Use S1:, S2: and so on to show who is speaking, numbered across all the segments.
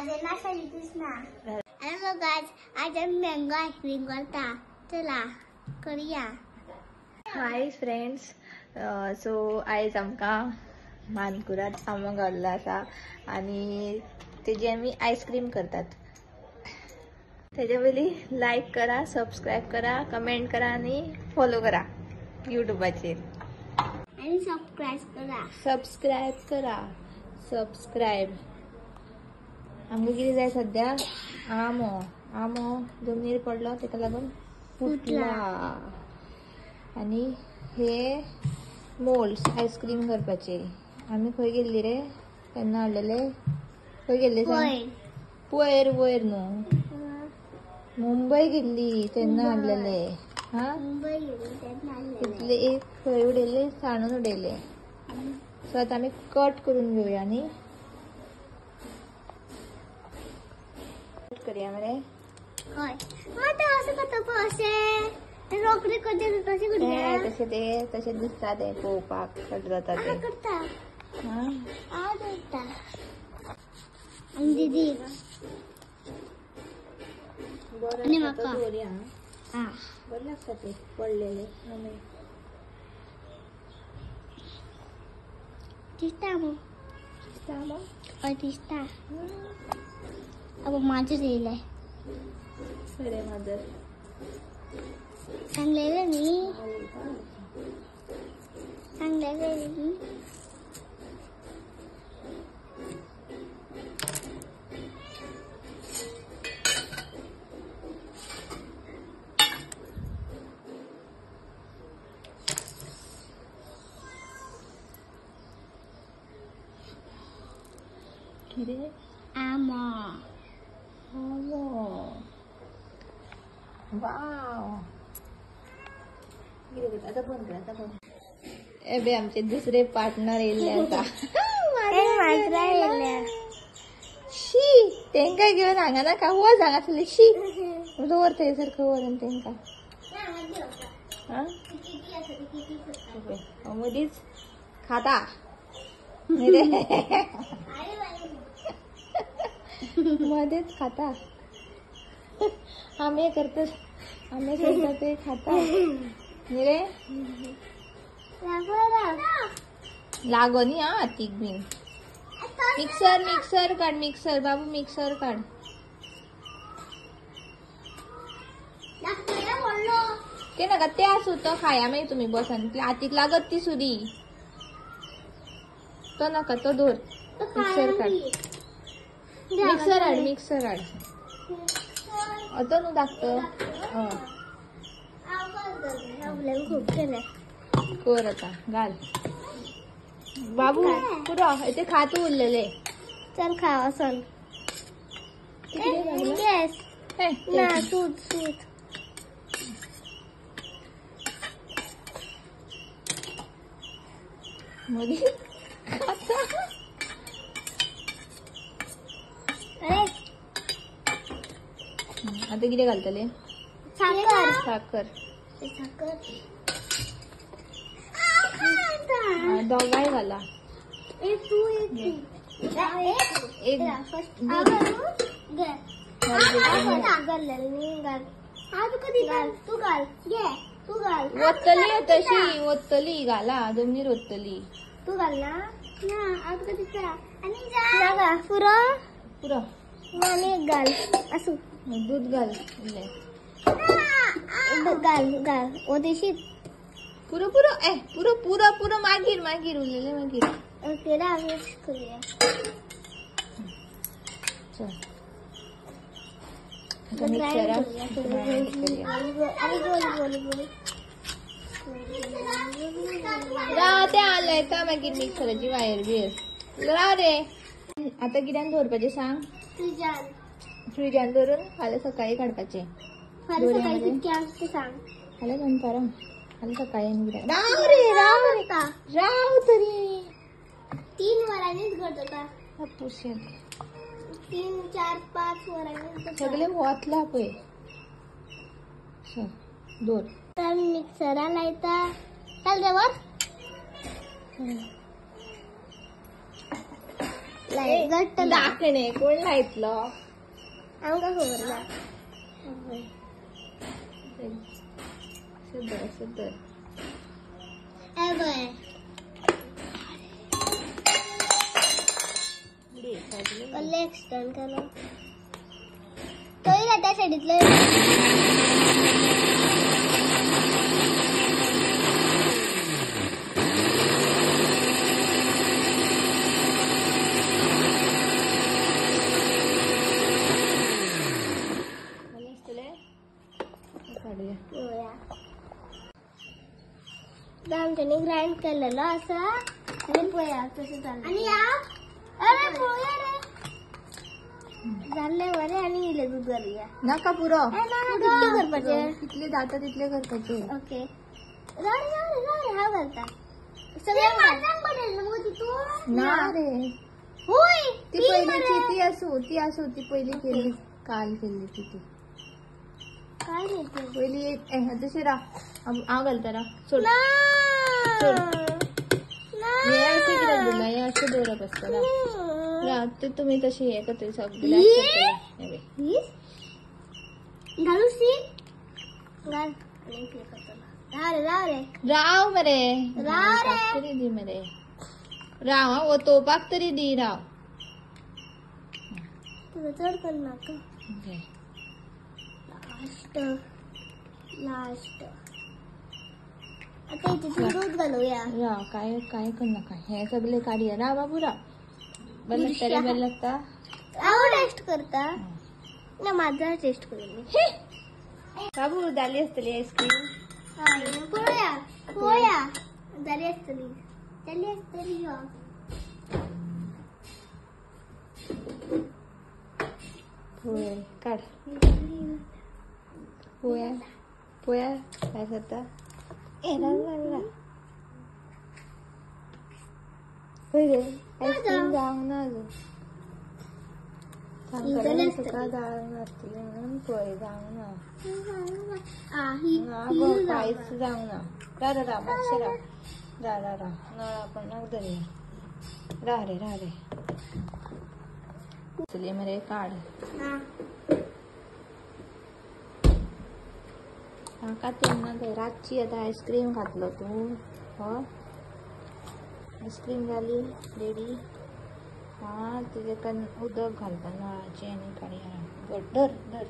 S1: Hello guys, आज हम mango ice cream करता. चला करूया.
S2: हाय फ्रेंड्स, सो आयज आमकां मानकुराद आंबो गावल्लो आसा आनी तेजी आमी आइसक्रीम करतात. तेजे पयलीं लायक करा, सब्सक्राइब करा, कमेंट करा आनी फॉलो करा यूट्यूबाचेर.
S1: आणि सबस्क्राइब करा.
S2: सबस्क्राइब. आमकां कितें जाय सद्या आंबो जमनीर पडलो तेका लागून फुटला. आनी हे मोल्ड्स आइसक्रीम करपाचे. आमी खंय गेल्ली रे केन्ना हाडलेले? खंय गेल्ली सांग? वयर न्हू, मुंबय गेल्ली तेन्ना हाडलेले. हा इतले एक खंय उडयले, सांडून उडयले. सो आतां आमी कट करून घेवया न्ही. करूया मरे.
S1: रोकडी कधी कशी
S2: तशें दिसता ते पळोवपाक कट जाता ते.
S1: दीदी
S2: बरें लागता ते पडलेले.
S1: दिसता अब माझं लिहिलंय.
S2: अरे मदर
S1: सांगलेलं मी.
S2: किती
S1: आमो
S2: वाव. आता बंद कर. एबे आमचे दुसरे पार्टनर येयले आता. शी तेंका घेवन हांगा नाका वच हांगासले. शी दवर थंयसर व्हरून तेंका. मदींच खाता मध्येच खाता. आम्ही करतो ते खाता रे. लागो नी हा तीक बीन. मिक्सर काढ. मिक्सर बाबू मिक्सर काढ. ते नाका ते आसू तो खाया मागीर तुमी बसान. हातीक लागत ती सुरी तो नाका तो दोर. मिक्सर काढ. मिक्सर हाड. तो न्हू धाकटो.
S1: खूप केलंय.
S2: कर आता घाल बाबू. पुरो ते खातू उरलेले.
S1: चल खावा चल. ना सूट
S2: मधी आता किती घालतले? साखर. दोघाय घाला. एक ओतली तशी ओतली घाला. दोन्ही ओतली.
S1: तू घाल ना. पुरो घाल. असू
S2: दूध घाल.
S1: घाल ओदेशी.
S2: पुरो मागीर उरलेले मागीर.
S1: ओके ना मिक्स करूया.
S2: चल ते आलंय का मागीर मिक्सराची वायर बियर राव रे. आता कित्यान दवरपाचे सांग? फ्रिजान दवरून फाल्यां सकाळी काडपाचे.
S1: सांग.
S2: फाल्यां दनपारां फाल्यां सकाळी आनी कितें. राव तरी
S1: 3 वरांनीच करता. 3-4-5 वरांनी
S2: सगळे वतला पळय. दोर
S1: तर मिक्सरा लायता. चल रे वर. घट्ट
S2: दाखणे कोण लायतलो
S1: आमका खबर ना
S2: सुंदर सुंदर
S1: एक्सटर्न केलं तोही त्या साईडीतले आमच्याने ग्राइंड केलेलं असं आणि पोया तसं झालं आणि अरे पोया रे झाले बरे आणि इले दूध घालूया
S2: नका पुरो
S1: किती करपाचे
S2: तिथले जाता तिथले करपाचे
S1: ओके हा घालता सगळं माझ्यान पडेल ना मग तू
S2: ना रे
S1: होय
S2: ती पहिलीची ती असो ती पहिली केली काल केली ती
S1: काय नाही
S2: पहिली दुसरी हा घालता रा सोड हे असं कित्याक दिला हे असं दवरप आसता रा ते तुम्ही तशी हे करतली सगळे
S1: घालू सी घाल आणि क्लिक करतो राव रे
S2: राव मरे
S1: राव रे
S2: तरी दी मरे राव ओ तोपाक तरी दी राव
S1: तुझं चढ कर नाका लास्ट आता इथे दूध घालूया
S2: राव काय काय कर नका हे सगळे काढूया राव बाबू राव बरं लागता रे बरं लागता
S1: टेस्ट करता ना माझा टेस्ट करेल
S2: बाबू झाली असतली आईस्क्रीम
S1: पोया पोया झाली असतली
S2: होय काढ पोया पोया काय करता होय रे आईस्क्रीम जाऊ ना अजून सकाळ जाळून असतील म्हणून पोय जाऊ ना काहीच जाऊ ना रा पाचशे रा नळ आपण धरूया रा रे चले मरे काढ का त्यांना रातची आता आईस्क्रीम घातलो तू हो आईस्क्रीम झाली रेडी हा त्याच्याकडून उदक घालता नळाची आणि काढूया धर धर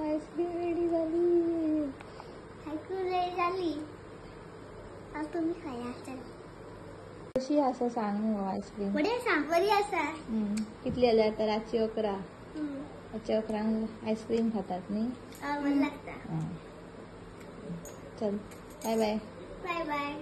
S2: आईस्क्रीम रेडी झाली
S1: आज तुम्ही खाया
S2: कशी असं सांग आईस्क्रीम
S1: बरी असा
S2: कितली आल्या तर रातची 11 रातची 11 आईस्क्रीम खातात नी
S1: मला लागता
S2: चल बाय बाय
S1: बाय बाय